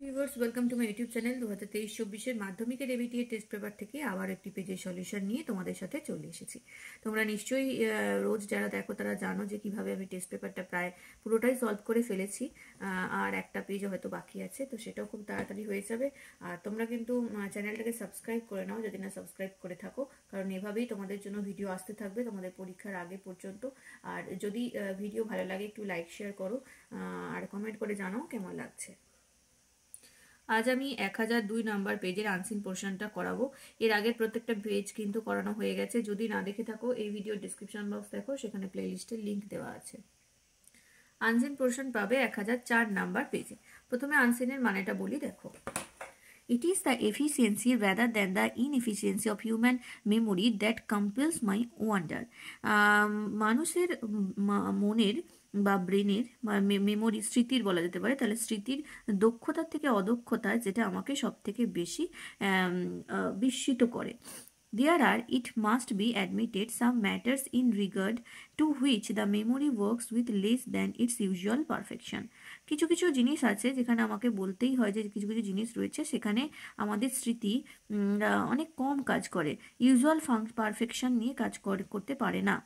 Viewers, welcome to my YouTube channel. 2023-24 মাধ্যমিকের ABTA test paper থেকে আবার একটি পেজের সলিউশন নিয়ে তোমাদের সাথে চলে এসেছি। তোমরা নিশ্চয়ই রোজ যারা দেখো তারা জানো যে কিভাবে আমি টেস্ট পেপারটা প্রায় পুরোটাই সলভ করে ফেলেছি, আর একটা পেজ হয়তো বাকি আছে, তো সেটাও খুব তাড়াতাড়ি হয়ে যাবে। আর তোমরা কিন্তু চ্যানেলটাকে সাবস্ক্রাইব করে নাও যদি না সাবস্ক্রাইব করে থাকো, কারণ এভাবেই তোমাদের জন্য ভিডিও আসতে থাকবে তোমাদের পরীক্ষার আগে পর্যন্ত। আর যদি ভিডিও ভালো লাগে একটু লাইক শেয়ার করো, আর কমেন্ট করে জানাও কেমন লাগছে। আজ আমি 1002 নাম্বার পেজের আনসিন পোর্শনটা করাবো। এর আগের প্রত্যেকটা পেজ কিন্তু করানো হয়ে গেছে। যদি না দেখে থাকো এই ভিডিও ডিসক্রিপশন বক্স দেখো, সেখানে প্লেলিস্টের লিংক দেওয়া আছে। আনসিন পোর্শন পাবে 1004 নাম্বার পেজে। প্রথমে আনসিনের মানেটা বলি, দেখো। It is the efficiency rather than the inefficiency of human memory that compels my wonder. মানুষের মনের বা ব্রেনের বা মেমোরি, স্মৃতির বলা যেতে পারে, তাহলে স্মৃতির দক্ষতার থেকে অদক্ষতা যেটা আমাকে সব থেকে বেশি বিস্মিত করে। There are, it must be admitted, some matters in regard to which the memory works with less than its usual perfection. কিছু কিছু জিনিস আছে যেখানে আমাকে বলতেই হয় যে কিছু কিছু জিনিস রয়েছে সেখানে আমাদের স্মৃতি অনেক কম কাজ করে, ইউজুয়াল পারফেকশন নিয়ে কাজ করতে পারে না।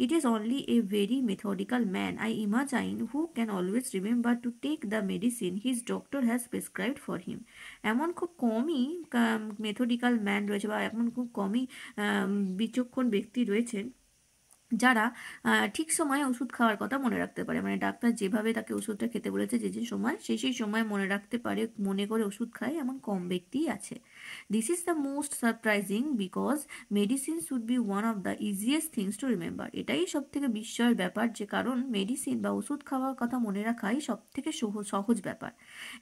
It is only a very methodical man, I imagine, who can always remember to take the medicine his doctor has prescribed for him. এমন খুব কমই মেথডিক্যাল ম্যান রয়েছে বা এমন খুব কমই বিচক্ষণ ব্যক্তি রয়েছেন যারা ঠিক সময়ে ওষুধ খাওয়ার কথা মনে রাখতে পারে। মানে ডাক্তার যেভাবে তাকে ওষুধটা খেতে বলেছে যে সময়, সেই সময় মনে রাখতে পারে, মনে করে ওষুধ খায়, এমন কম ব্যক্তিই আছে। This is the most surprising because medicine should be one of the easiest things to remember. এটাই সব থেকে বিস্ময়ের ব্যাপার, যে কারণ মেডিসিন বা ওষুধ খাওয়ার কথা মনে রাখাই সব থেকে সহজ ব্যাপার।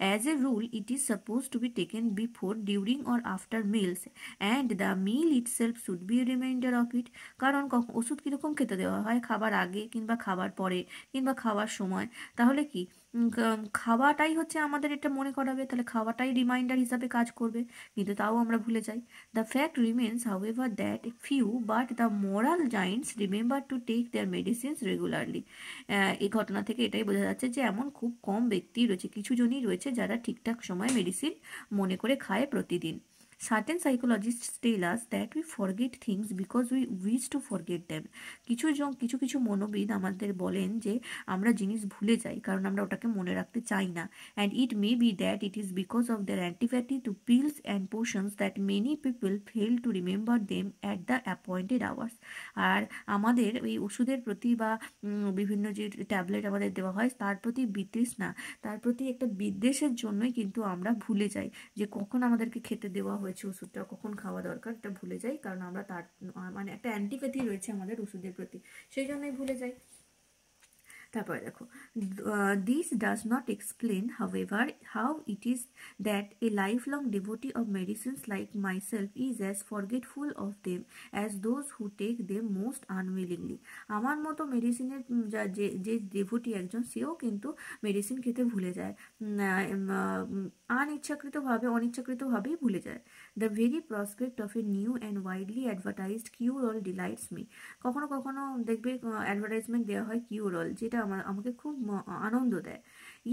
As a rule it is suppose to be taken before, during or after meals, and the meal itself should be a reminder of it. কারণ ওষুধ কীরকম খেতে দেওয়া হয়, খাবার আগে কিংবা খাবার পরে কিংবা খাওয়ার সময়। তাহলে কি খাওয়াটাই হচ্ছে আমাদের এটা মনে করাবে, তাহলে খাওয়াটাই রিমাইন্ডার হিসাবে কাজ করবে, কিন্তু তাও আমরা ভুলে যাই। The fact remains however that few but the moral giants remember to take their medicines regularly. এই ঘটনা থেকে এটাই বোঝা যাচ্ছে যে এমন খুব কম ব্যক্তি রয়েছে, কিছু জনই রয়েছে যারা ঠিকঠাক সময় মেডিসিন মনে করে খায় প্রতিদিন। Certain psychologists tell us that we forget things because we wish to forget them. কিছু কিছু মনোবিদ আমাদের বলেন যে আমরা জিনিস ভুলে যাই কারণ আমরা ওটাকে মনে রাখতে চাই না। And it may be that it is because of their antipathy to pills and potions that many people fail to remember them at the appointed hours. আর আমাদের এই ওষুধের প্রতি বা বিভিন্ন যে ট্যাবলেট আমাদের দেওয়া হয় তার প্রতি বিতৃষ্ণা, তার প্রতি একটা বিদ্বেষের জন্যই কিন্তু আমরা ভুলে যাই যে কখন আমাদেরকে খেতে দেওয়া হয়েছে ওষুধটা, কখন খাওয়া দরকার, এটা ভুলে যাই, কারণ আমরা তার মানে একটা অ্যান্টিপ্যাথি রয়েছে আমাদের ওষুধের প্রতি, সেই জন্যই ভুলে যাই। তারপরে দেখো, this does not explain however how it is that a life long devotee of medicines like myself is as forgetful of them as those who take them most unwillingly. আমার মতো মেডিসিনের যে ডিভোটি একজন, সেও কিন্তু মেডিসিন খেতে ভুলে যায়, অনিচ্ছাকৃতভাবেই ভুলে যায়। The very prospect of a new and widely advertised cure all delights me. কখনো কখনো দেখবে অ্যাডভার্টাইজমেন্ট দেওয়া হয় কিউর অল, যেটা আমাকে খুব আনন্দ দেয়।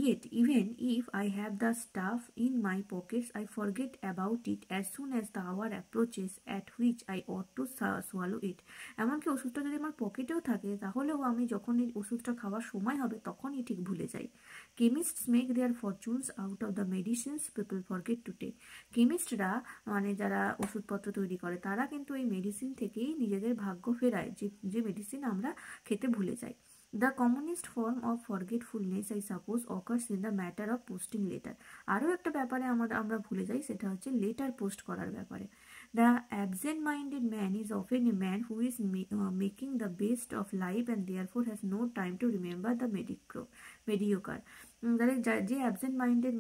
Yet, even if I have the stuff in my pockets, I forget about it as soon as the hour approaches at which I ought to swallow it. এমনকি ওষুধটা যদি আমার পকেটেও থাকে তাহলেও আমি যখন এই ওষুধটা খাওয়ার সময় হবে তখনই ঠিক ভুলে যাই। Chemists make their fortunes out of the medicines people forget to take. কেমিস্টরা মানে যারা ওষুধপত্র তৈরি করে তারা কিন্তু এই মেডিসিন থেকেই নিজেদের ভাগ্য ফেরায়, যে মেডিসিন আমরা খেতে ভুলে যাই। The commonest form of forgetfulness, I suppose, occurs in the matter of posting letter. আরও একটা ব্যাপারে আমরা ভুলে যাই, সেটা হচ্ছে লেটার পোস্ট করার ব্যাপারে। The absent-minded man is often a man who is making the best of life and therefore has no time to remember the mediocre. তাহলে যে অ্যাবসেন্ট মাইন্ডেড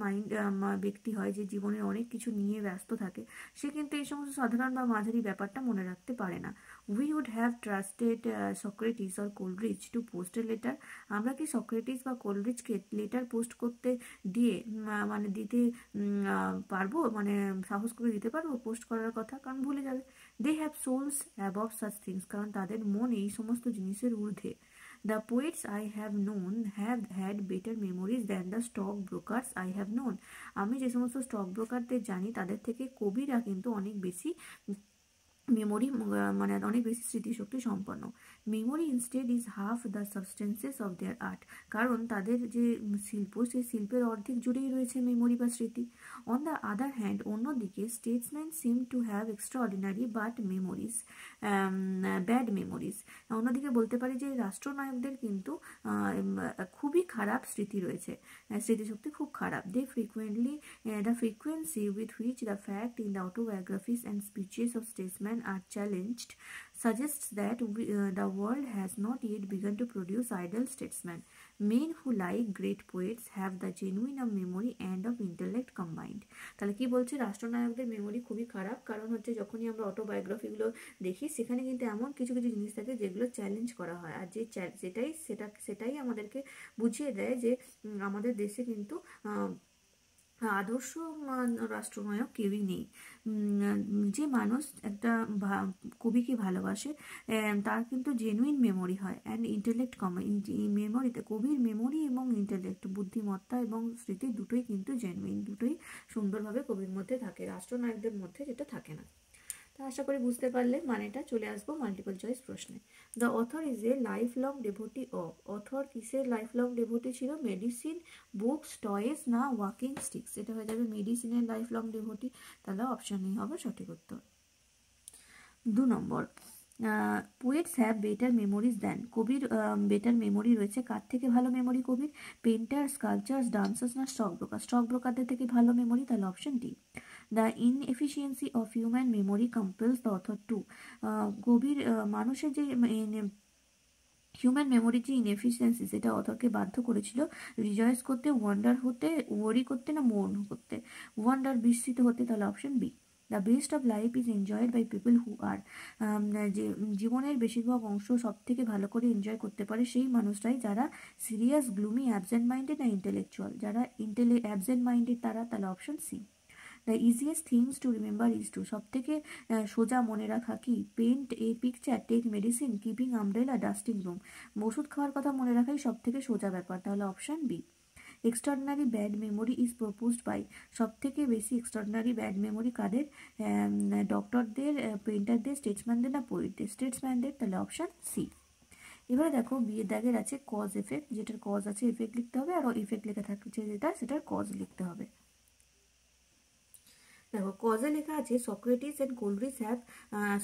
ব্যক্তি হয়, যে জীবনে অনেক কিছু নিয়ে ব্যস্ত থাকে, সে কিন্তু এই সমস্ত সাধারণ বা মাঝারি ব্যাপারটা মনে রাখতে পারে না। We would have trusted Socrates or Coleridge to post a letter. আমরা কি সক্রেটিস বা কোলরিচকে লেটার পোস্ট করতে দিতে পারবো, মানে সাহস করে দিতে পারবো পোস্ট করার কথা? কারণ ভুলে যাবে। They have souls above such things, কারণ তাদের মন এই সমস্ত জিনিসের ঊর্ধ্বে। The poets I have known have had better memories than the stock brokers I have known. আমি যে সমস্ত স্টক ব্রোকারদের জানি তাদের থেকে কবিরা কিন্তু অনেক বেশি মেমোরি, মানে অনেক বেশি স্মৃতিশক্তি সম্পন্ন। Memory instead is half the substances of their art. কারণ তাদের যে শিল্প, সেই শিল্পের অর্ধেক জুড়েই রয়েছে মেমোরি বা স্মৃতি। অন দ্য আদার হ্যান্ড, অন্যদিকে Statesman seem to have extra ordinary but memories, bad memories. অন্যদিকে বলতে পারি যে রাষ্ট্রনায়কদের কিন্তু খুবই খারাপ স্মৃতি রয়েছে, স্মৃতিশক্তি খুব খারাপ। দে frequently the frequency with which the fact in the autobiographies and speeches of statesmen are challenged suggests that the world has not yet begun to produce idle statesmen. Men who, like great poets, have the genuine of memory and of intellect combined. তাহলে কি বলছে, রাষ্ট্রনায়কদের memory খুবই খারাপ, কারণ হচ্ছে যখনই আমরা অটোবায়োগ্রাফিগুলো দেখি সেখানে কিন্তু এমন কিছু কিছু জিনিস থাকে যেগুলো চ্যালেঞ্জ করা হয়, আর যে সেটাই আমাদেরকে বুঝিয়ে দেয় যে আমাদের দেশে কিন্তু আদর্শ রাষ্ট্রনায়ক কেউই নেই। যে মানুষ একটা কবিকে ভালোবাসে তার কিন্তু জেনুইন মেমোরি হয় অ্যান্ড ইন্টেলেক্ট মেমোরিতে, কবির মেমোরি এবং ইন্টেলেক্ট, বুদ্ধিমত্তা এবং স্মৃতি দুটোই কিন্তু জেনুইন, দুটোই সুন্দরভাবে কবির মধ্যে থাকে, রাষ্ট্রনায়কদের মধ্যে যেটা থাকে না। তা আশা করি বুঝতে পারলে। মানেটা চলে আসবো মাল্টিপল চয়েস প্রশ্নে। The author is a life long devotee of. Author কিসের লাইফ লং ডেভোটি ছিল? মেডিসিন, বুকস, টয়েস না ওয়াকিং স্টিক্স? এটা হয়ে যাবে মেডিসিনের লাইফ লং ডেভোটি। তাহলে অপশানই হবে সঠিক উত্তর। 2 number, poets have better memories than. কবির বেটার মেমোরি রয়েছে। কার থেকে ভালো মেমোরি কবির? পেন্টার, স্কাল্পচার্স, ডান্সার্স না স্টক ব্রোকার? স্টক ব্রোকারদের থেকে ভালো মেমোরি, তাহলে option D. The inefficiency of human memory compels the author to. কবির মানুষের যে হিউম্যান মেমোরির যে ইনএফিসিয়েন্সি, সেটা অথরকে বাধ্য করেছিল রিজয়েস করতে, ওয়ান্ডার হতে, ওয়ারি করতে না মোর্ন করতে? ওয়ান্ডার, বিস্মিত হতে, তাহলে option B. The best of life is enjoyed by people who are. যে জীবনের বেশিরভাগ অংশ সব থেকে ভালো করে এনজয় করতে পারে সেই মানুষরাই যারা সিরিয়াস, গ্লুমি, অ্যাবসেন্ট মাইন্ডেড না ইন্টেলেকচুয়াল? যারা অ্যাবসেন্ট মাইন্ডেড তারা, তাহলে option C. The easiest things to remember is to. সব থেকে সোজা মনে রাখা কি? Paint a picture, take medicine, keeping umbrella, dusting room? ওষুধ খাওয়ার কথা মনে রাখাই সব থেকে সোজা ব্যাপার, তাহলে option B. Extraordinary bad memory is proposed by. সব থেকে বেশি এক্সট্রাঅর্ডিনারি ব্যাড মেমোরি কাদের? ডক্টরদের, পেন্টারদের, স্টেটসম্যানদের না পোয়েটদের? স্টেটসম্যানদের, তাহলে অপশন সি। এবারে দেখো বিয়ের দাগের আছে কজ এফেক্ট, যেটার কজ আছে এফেক্ট লিখতে হবে, আর এফেক্ট লেখা থাকছে যেটা সেটার কজ লিখতে হবে। দেখো কজে লেখা আছে Socrates and Coleridge have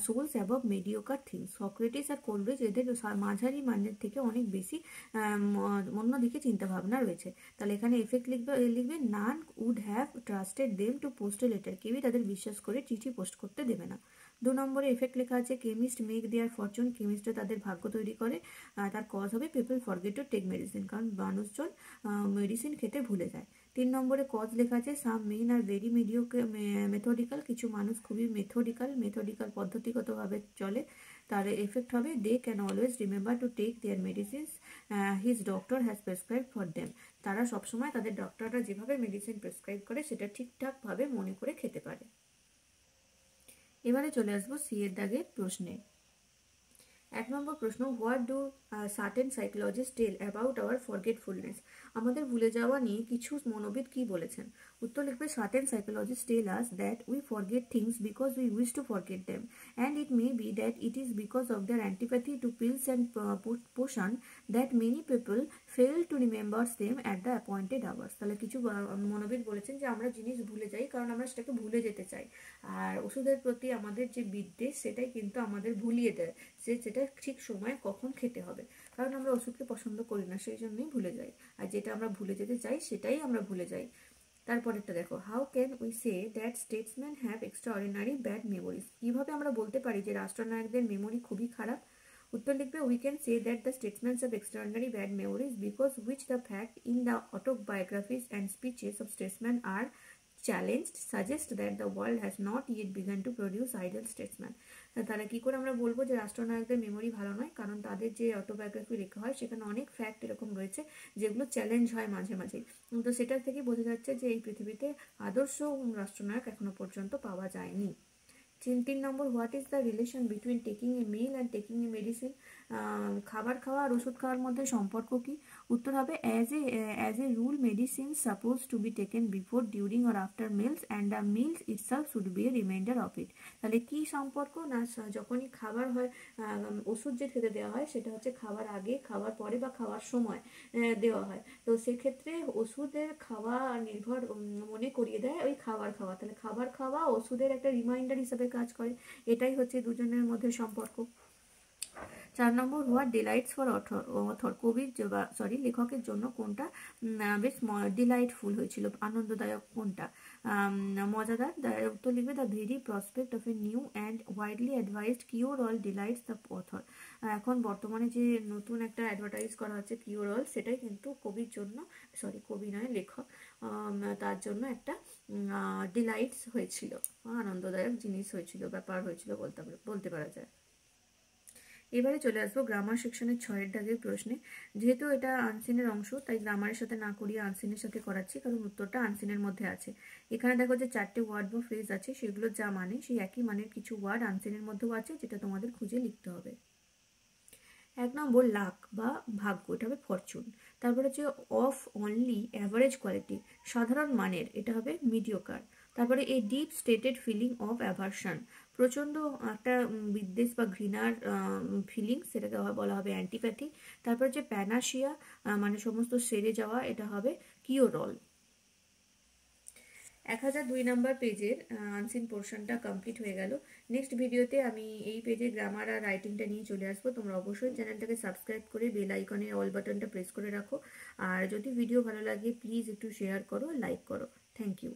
souls above mediocre things. Socrates আর কোলরিজ এদের মাঝারি মানের থেকে অনেক বেশি অন্যদিকে চিন্তাভাবনা রয়েছে। তাহলে এখানে এফেক্ট লিখবে none would have trusted them to post a letter. কেউই তাদের বিশ্বাস করে চিঠি পোস্ট করতে দেবে না। 2 নম্বরে এফেক্ট লেখা আছে কেমিস্ট মেক দেয়ার ফরচুন। কেমিস্টরা তাদের ভাগ্য তৈরি করে। তার কজ হবে people forget to take medicine, কারণ মানুষজন মেডিসিন খেতে ভুলে যায়। 3 নম্বরে কজ লেখা আছে some men are very methodical. কিছু মানুষ খুবই মেথডিক্যাল পদ্ধতিগতভাবে চলে। তার এফেক্ট হবে they can always remember to take their medicines his doctor has prescribe for them. তারা সবসময় তাদের ডক্টররা যেভাবে মেডিসিন প্রেসক্রাইব করে সেটা ঠিকঠাকভাবে মনে করে খেতে পারে। এবারে চলে আসবো সি এর দাগের প্রশ্নে। 1 নম্বর প্রশ্ন, what do certain psychologist tell about our forgetfulness. আমাদের ভুলে যাওয়া নিয়ে কিছু মনোবিদ কি বলেছেন? উত্তর লিখবে certain psychologist tell us that we forget things because we wish to forget them and it may be that it is because of their antipathy to pills and potion that many people fail to remembers them at the appointed hours. তাহলে কিছু মনোবিদ বলেছেন যে আমরা জিনিস ভুলে যাই কারণ আমরা সেটাকে ভুলে যেতে চাই, আর ওষুধের প্রতি আমাদের যে বিদ্বেষ সেটাই কিন্তু আমাদের ভুলিয়ে দেয় যে সেটা ঠিক সময়ে কখন খেতে হবে, কারণ আমরা ওষুধকে পছন্দ করি না সেই জন্যই ভুলে যাই, আর যেটা আমরা ভুলে যেতে চাই সেটাই আমরা ভুলে যাই। তারপরেরটা দেখো, how can we say that Statesman have extraordinary bad memories. কিভাবে আমরা বলতে পারি যে রাষ্ট্রনায়কদের মেমোরি খুবই খারাপ? উত্তর লিখবে we can say that the statesmans have extraordinary bad memories because which the fact in the autobiographies and speeches of statesman are challenged suggest that the world has not yet begun to produce idle statesmen. তাহলে কি করে আমরা বলবো যে রাষ্ট্রনায়কদের memory ভালো নয়? কারণ তাদের যে অটোবায়োগ্রাফি লেখা হয় সেখানে অনেক ফ্যাক্ট এরকম রয়েছে যেগুলো চ্যালেঞ্জ হয় মাঝে মাঝে। তো সেটা থেকে বোঝা যাচ্ছে যে এই পৃথিবীতে আদর্শ রাষ্ট্রনায়ক এখনো পর্যন্ত পাওয়া যায়নি। 3 number, what is the relation between taking a meal and taking a medicine. খাবার খাওয়া আর ওষুধ খাওয়ার মধ্যে সম্পর্ক কি? উত্তর হবে as a rule medicine suppose to be taken before, during or after meals and the meals itself should be a reminder of it. তাহলে কি সম্পর্ক না, যখনই খাবার হয়, ওষুধ যে খেতে দেওয়া হয় সেটা হচ্ছে খাবার আগে, খাবার পরে বা খাওয়ার সময় দেওয়া হয়। তো সেক্ষেত্রে ওষুধের খাওয়া নির্ভর মনে করিয়ে দেয় ওই খাবার খাওয়া, তাহলে খাবার খাওয়া ওষুধের একটা রিমাইন্ডার হিসেবে কাজ করে। এটাই হচ্ছে দুজনের মধ্যে সম্পর্ক। 4 নম্বর, হোয়াট ডিলাইটস ফর অথর, কবির লেখকের জন্য কোনটা বেশ ডিলাইটফুল হয়েছিল, আনন্দদায়ক কোনটা? মজাদার। উত্তর লিখবে the very prospect of a new and widely advised cure all delights the author. এখন বর্তমানে যে নতুন একটা অ্যাডভার্টাইজ করা হচ্ছে কিওর অল, সেটাই কিন্তু কবির জন্য, কবি নয় লেখক, তার জন্য একটা ডিলাইটস হয়েছিল, আনন্দদায়ক জিনিস হয়েছিল, ব্যাপার হয়েছিল বলতে পারা যায়। এবারে চলে আসবো গ্রামার সেকশনের 6 দাগের প্রশ্নে। যেহেতু এটা আনসিনের অংশ, তাই গ্রামারের সাথে না করিয়ে আনসিনের সাথে করাচ্ছি, কারণ উত্তরটা আনসিনের মধ্যে আছে। এখানে দেখো যে 4টে ওয়ার্ড বা ফ্রেজ আছে, সেগুলো যা মানে সেই একই মানের কিছু ওয়ার্ড আনসিনের মধ্যেও আছে, যেটা তোমাদের খুঁজে লিখতে হবে। 1 নম্বর, লাক বা ভাগ্য, এটা হবে ফরচুন। তারপর হচ্ছে অফ অনলি অ্যাভারেজ কোয়ালিটি, সাধারণ মানের, এটা হবে মিডিওকার। তারপরে a deep stated feeling of aversion, প্রচণ্ড একটা বিদ্বেষ বা ঘৃণার ফিলিং, সেটাকে বলা হবে অ্যান্টিপ্যাথি। তারপর হচ্ছে প্যানাশিয়া, মানে সমস্ত সেরে যাওয়া, এটা হবে কিওরল। 1002 নাম্বার পেজের আনসিন পোর্শনটা কমপ্লিট হয়ে গেল। নেক্সট ভিডিওতে আমি এই পেজে গ্রামার আর রাইটিংটা নিয়ে চলে আসবো। তোমরা অবশ্যই চ্যানেলটাকে সাবস্ক্রাইব করে বেল আইকনে অল বাটনটা প্রেস করে রাখো। আর যদি ভিডিও ভালো লাগে প্লিজ একটু শেয়ার করো, লাইক করো। Thank you.